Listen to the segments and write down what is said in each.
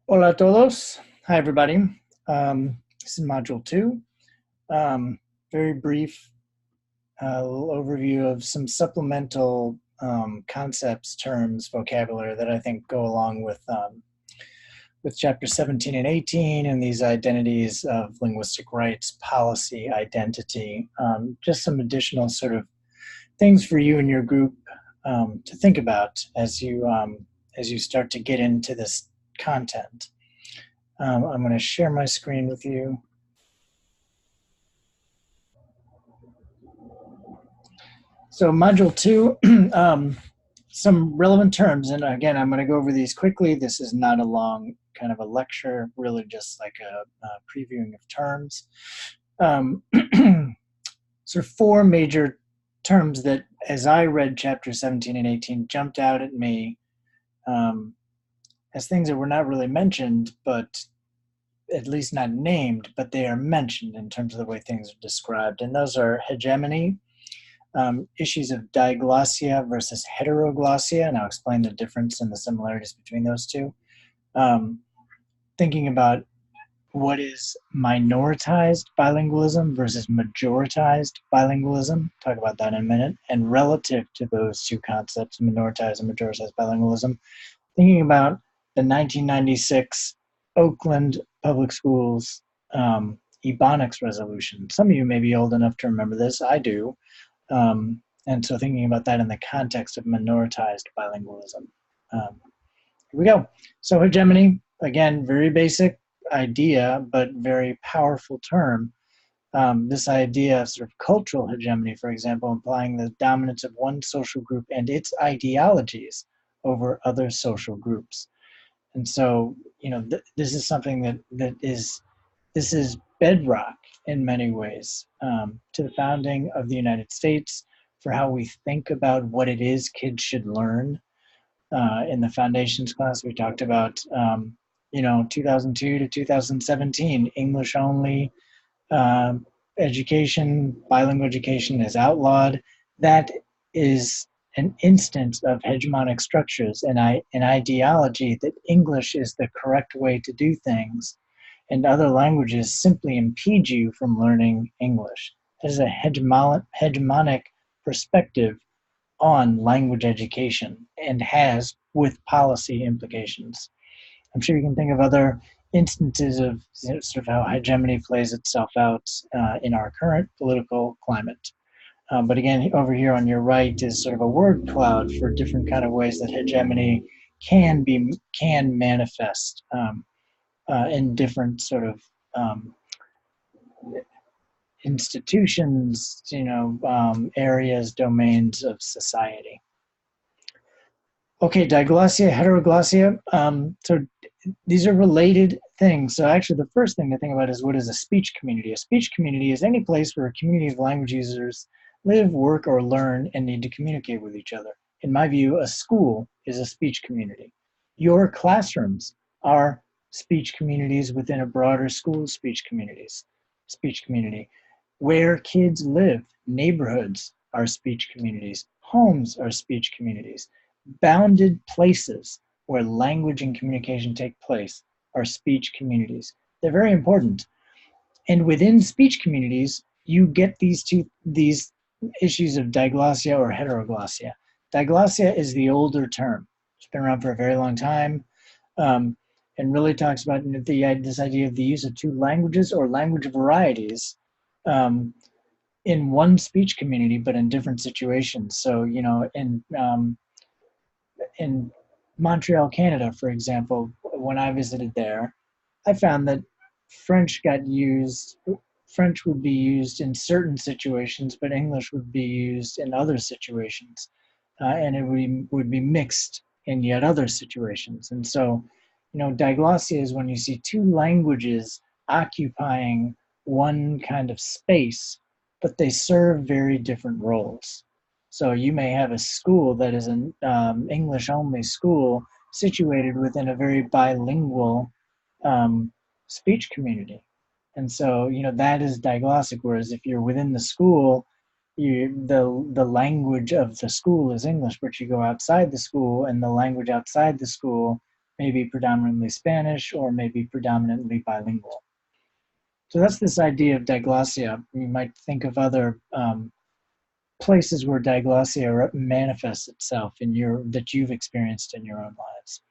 Hola a todos. Hi, everybody. This is Module 2. Very brief little overview of some supplemental concepts, terms, vocabulary that I think go along with Chapter 17 and 18 and these identities of linguistic rights, policy, identity. Just some additional sort of things for you and your group to think about as you start to get into this content. I'm going to share my screen with you. So Module 2, some relevant terms. And again, I'm going to go over these quickly. This is not a long kind of a lecture, really just like a previewing of terms. Sort of four major terms that, as I read Chapter 17 and 18, jumped out at me as things that were not really mentioned, but at least not named, but they are mentioned in terms of the way things are described. And those are hegemony, issues of diglossia versus heteroglossia, and I'll explain the difference and the similarities between those two. Thinking about what is minoritized bilingualism versus majoritized bilingualism. Talk about that in a minute. And relative to those two concepts, minoritized and majoritized bilingualism, thinking about the 1996 Oakland Public Schools Ebonics resolution. Some of you may be old enough to remember this. I do. And so thinking about that in the context of minoritized bilingualism. Here we go. So hegemony, again, very basic idea, but very powerful term. This idea of sort of cultural hegemony, for example, implying the dominance of one social group and its ideologies over other social groups. And so, this is something this is bedrock in many ways to the founding of the United States, for how we think about what it is kids should learn. In the foundations class, we talked about, 2002 to 2017, English only education, bilingual education is outlawed. That is an instance of hegemonic structures and an ideology that English is the correct way to do things, and other languages simply impede you from learning English. That is a hegemonic perspective on language education and has with policy implications. I'm sure you can think of other instances of sort of how hegemony plays itself out in our current political climate. But again, over here on your right is sort of a word cloud for different kind of ways that hegemony can manifest in different sort of institutions, areas, domains of society. Okay, diglossia, heteroglossia. So these are related things. So actually the first thing to think about is, what is a speech community? A speech community is any place where a community of language users live, work, or learn and need to communicate with each other. In my view, a school is a speech community. Your classrooms are speech communities within a broader school speech community. Where kids live, neighborhoods are speech communities. Homes are speech communities. Bounded places where language and communication take place are speech communities. They're very important. And within speech communities, you get these issues of diglossia or heteroglossia. Diglossia is the older term. It's been around for a very long time, and really talks about this idea of the use of two languages or language varieties in one speech community, but in different situations. So, in Montreal, Canada, for example, when I visited there, I found that French would be used in certain situations, but English would be used in other situations. And it would be mixed in yet other situations. And so, diglossia is when you see two languages occupying one kind of space, but they serve very different roles. So you may have a school that is an English-only school situated within a very bilingual speech community. And so, that is diglossic, whereas if you're within the school, the language of the school is English, but you go outside the school and the language outside the school maybe predominantly Spanish, or maybe predominantly bilingual. So that's this idea of diglossia. You might think of other places where diglossia manifests itself that you've experienced in your own lives.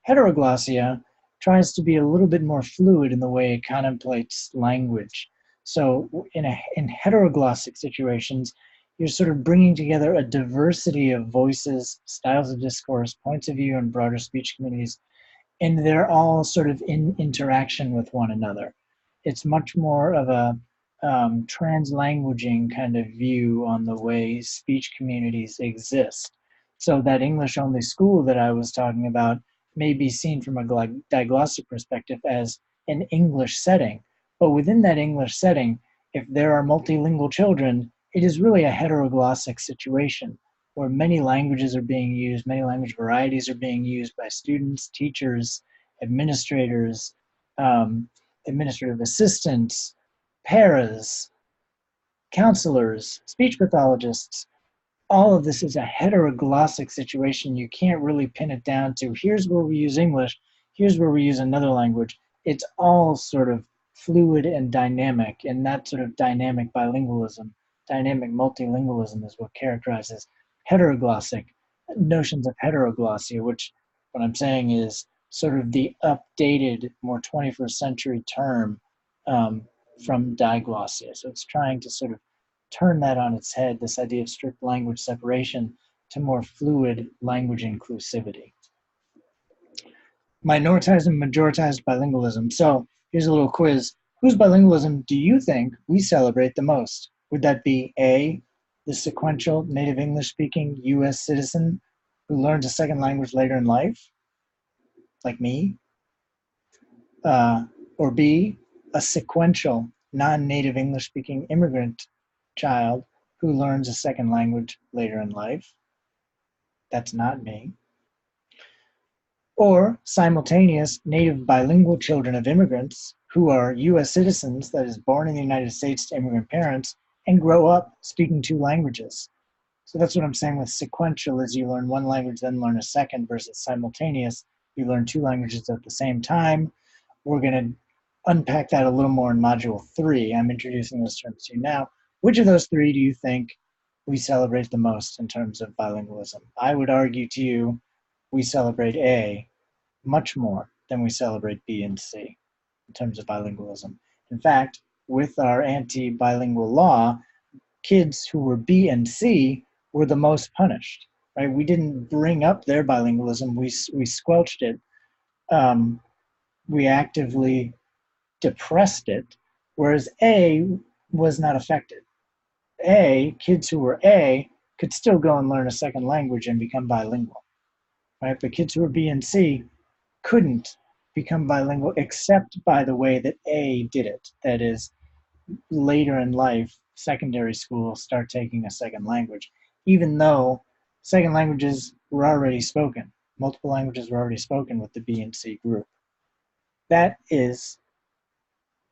Heteroglossia tries to be a little bit more fluid in the way it contemplates language. So in heteroglossic situations, you're sort of bringing together a diversity of voices, styles of discourse, points of view, and broader speech communities, and they're all sort of in interaction with one another. It's much more of a translanguaging kind of view on the way speech communities exist. So that English only school that I was talking about may be seen from a diglossic perspective as an English setting. But within that English setting, if there are multilingual children, it is really a heteroglossic situation where many languages are being used, many language varieties are being used by students, teachers, administrators, um, administrative assistants, paras, counselors, speech pathologists. All of this is a heteroglossic situation. You can't really pin it down to here's where we use English, here's where we use another language. It's all sort of fluid and dynamic, and that sort of dynamic bilingualism, dynamic multilingualism is what characterizes heteroglossic notions of heteroglossia, which what I'm saying is sort of the updated, more 21st century term um, from diglossia. So it's trying to sort of turn that on its head, this idea of strict language separation, to more fluid language inclusivity. Minoritized and majoritized bilingualism. So here's a little quiz. Whose bilingualism do you think we celebrate the most? Would that be A, the sequential native English speaking US citizen who learns a second language later in life, like me? Or B, a sequential non-native English speaking immigrant child who learns a second language later in life? That's not me. Or simultaneous native bilingual children of immigrants who are US citizens, that is, born in the United States to immigrant parents, and grow up speaking two languages. So that's what I'm saying with sequential is you learn one language, then learn a second, versus simultaneous, you learn two languages at the same time. We're going to unpack that a little more in Module 3. I'm introducing those terms to you now. Which of those three do you think we celebrate the most in terms of bilingualism? I would argue to you we celebrate A much more than we celebrate B and C in terms of bilingualism. In fact, with our anti-bilingual law, kids who were B and C were the most punished. Right? We didn't bring up their bilingualism; we squelched it. We actively depressed it, whereas A was not affected. Kids who were A could still go and learn a second language and become bilingual, right? But kids who were B and C couldn't become bilingual except by the way that A did it. That is, later in life, secondary school, start taking a second language, even though second languages were already spoken. Multiple languages were already spoken with the B and C group. That is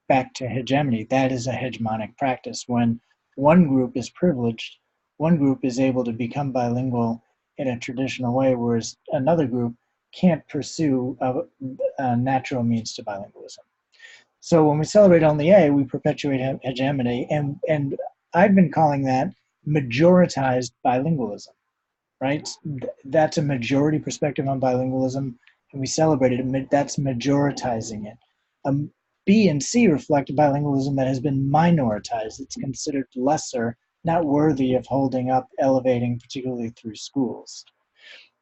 back to hegemony. That is a hegemonic practice. When one group is privileged, one group is able to become bilingual in a traditional way, whereas another group can't pursue a natural means to bilingualism. So when we celebrate only A, we perpetuate hegemony, and I've been calling that majoritized bilingualism, right? That's a majority perspective on bilingualism, and we celebrate it. That's majoritizing it. B and C reflect bilingualism that has been minoritized. It's considered lesser, not worthy of holding up, elevating, particularly through schools.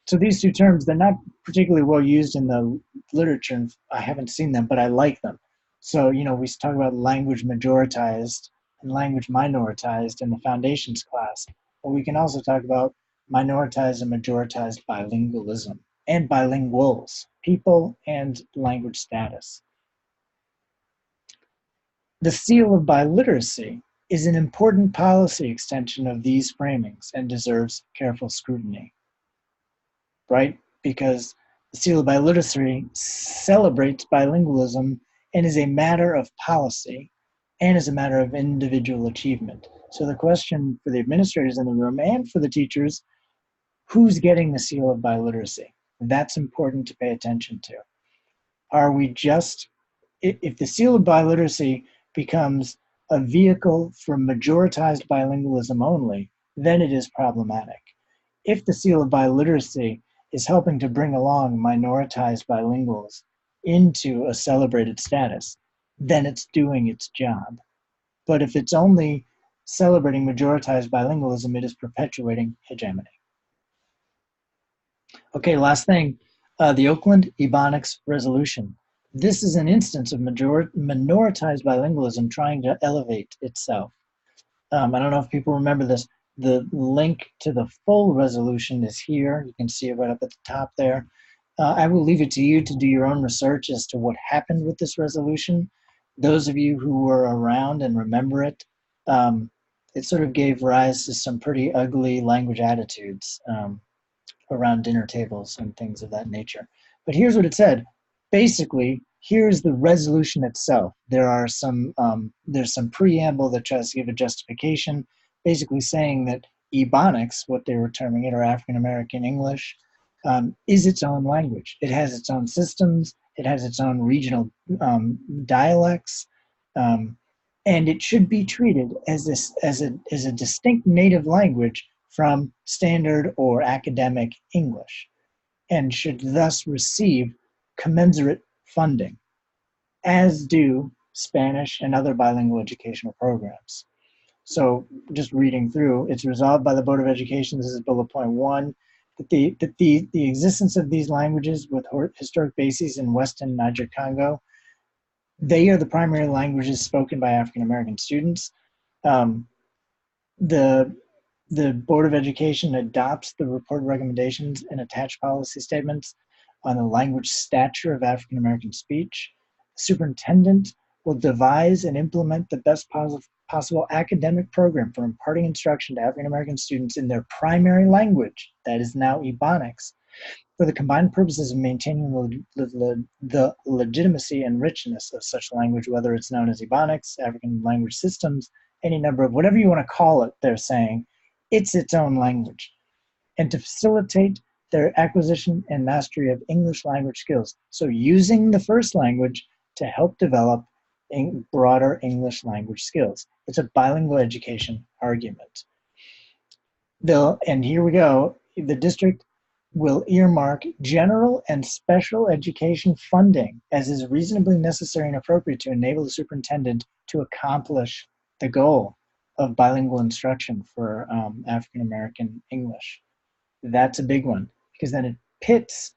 So these two terms, they're not particularly well used in the literature, and I haven't seen them, but I like them. So, we talk about language majoritized and language minoritized in the foundations class, but we can also talk about minoritized and majoritized bilingualism and bilinguals, people and language status. The seal of biliteracy is an important policy extension of these framings and deserves careful scrutiny, right? Because the seal of biliteracy celebrates bilingualism and is a matter of policy and is a matter of individual achievement. So the question for the administrators in the room and for the teachers, who's getting the seal of biliteracy? That's important to pay attention to. Are we just, if the seal of biliteracy becomes a vehicle for majoritized bilingualism only, then it is problematic. If the seal of biliteracy is helping to bring along minoritized bilinguals into a celebrated status, then it's doing its job. But if it's only celebrating majoritized bilingualism, it is perpetuating hegemony. Okay, last thing, the Oakland Ebonics Resolution. This is an instance of minoritized bilingualism trying to elevate itself. I don't know if people remember this. The link to the full resolution is here. You can see it right up at the top there. I will leave it to you to do your own research as to what happened with this resolution. Those of you who were around and remember it, it sort of gave rise to some pretty ugly language attitudes around dinner tables and things of that nature. But here's what it said. Basically, here's the resolution itself. There's some preamble that tries to give a justification, basically saying that Ebonics, what they were terming it, or African American English, is its own language. It has its own systems. It has its own regional dialects, and it should be treated as a distinct native language from standard or academic English, and should thus receive commensurate funding, as do Spanish and other bilingual educational programs. So just reading through, it's resolved by the Board of Education, this is bullet point 1, that the existence of these languages with historic bases in Western Niger Congo, they are the primary languages spoken by African American students. The Board of Education adopts the report recommendations and attached policy statements on the language stature of African American speech. The superintendent will devise and implement the best possible academic program for imparting instruction to African American students in their primary language, that is now Ebonics, for the combined purposes of maintaining the legitimacy and richness of such language, whether it's known as Ebonics, African language systems, any number of whatever you want to call it, they're saying, it's its own language. And to facilitate their acquisition and mastery of English language skills. So using the first language to help develop broader English language skills. It's a bilingual education argument. And here we go, the district will earmark general and special education funding as is reasonably necessary and appropriate to enable the superintendent to accomplish the goal of bilingual instruction for African American English. That's a big one, because then it pits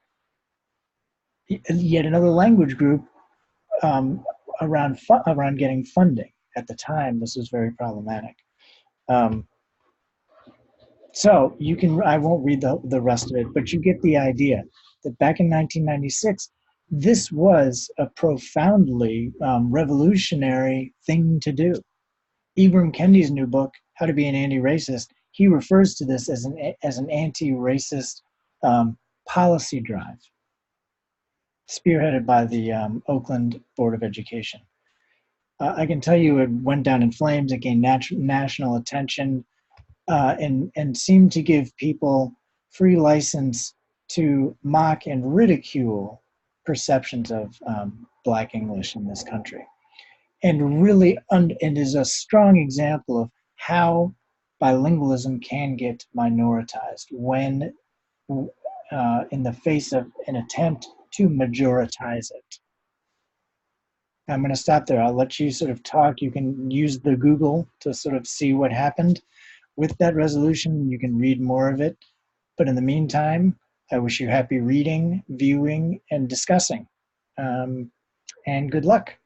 yet another language group around getting funding. At the time, this was very problematic. So you can, I won't read the rest of it, but you get the idea that back in 1996, this was a profoundly revolutionary thing to do. Ibram Kendi's new book, How to Be an Anti-Racist, he refers to this as an anti-racist policy drive, spearheaded by the Oakland Board of Education. I can tell you it went down in flames, it gained national attention, and seemed to give people free license to mock and ridicule perceptions of Black English in this country. And really, and is a strong example of how bilingualism can get minoritized when in the face of an attempt to majoritize it. I'm going to stop there. I'll let you sort of talk. You can use the Google to sort of see what happened with that resolution. You can read more of it. But in the meantime, I wish you happy reading, viewing, and discussing. And good luck.